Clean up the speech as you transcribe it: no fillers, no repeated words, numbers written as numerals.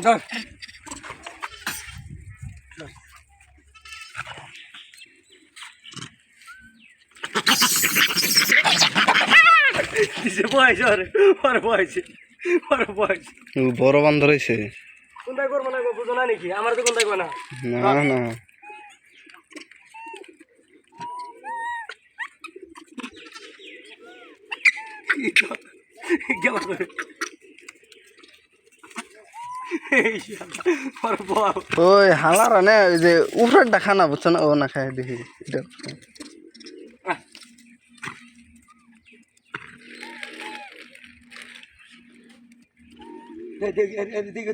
ধর বয়স ওর বয়স বড় বান্ধ রয়েছে কোনটাই করবো না বুঝো না নাকি আমার তো কোনটাই না না না ওই হালারা না ওই যে উপরেরটা খানা বুঝছো না ও না খায় দেখি দিকে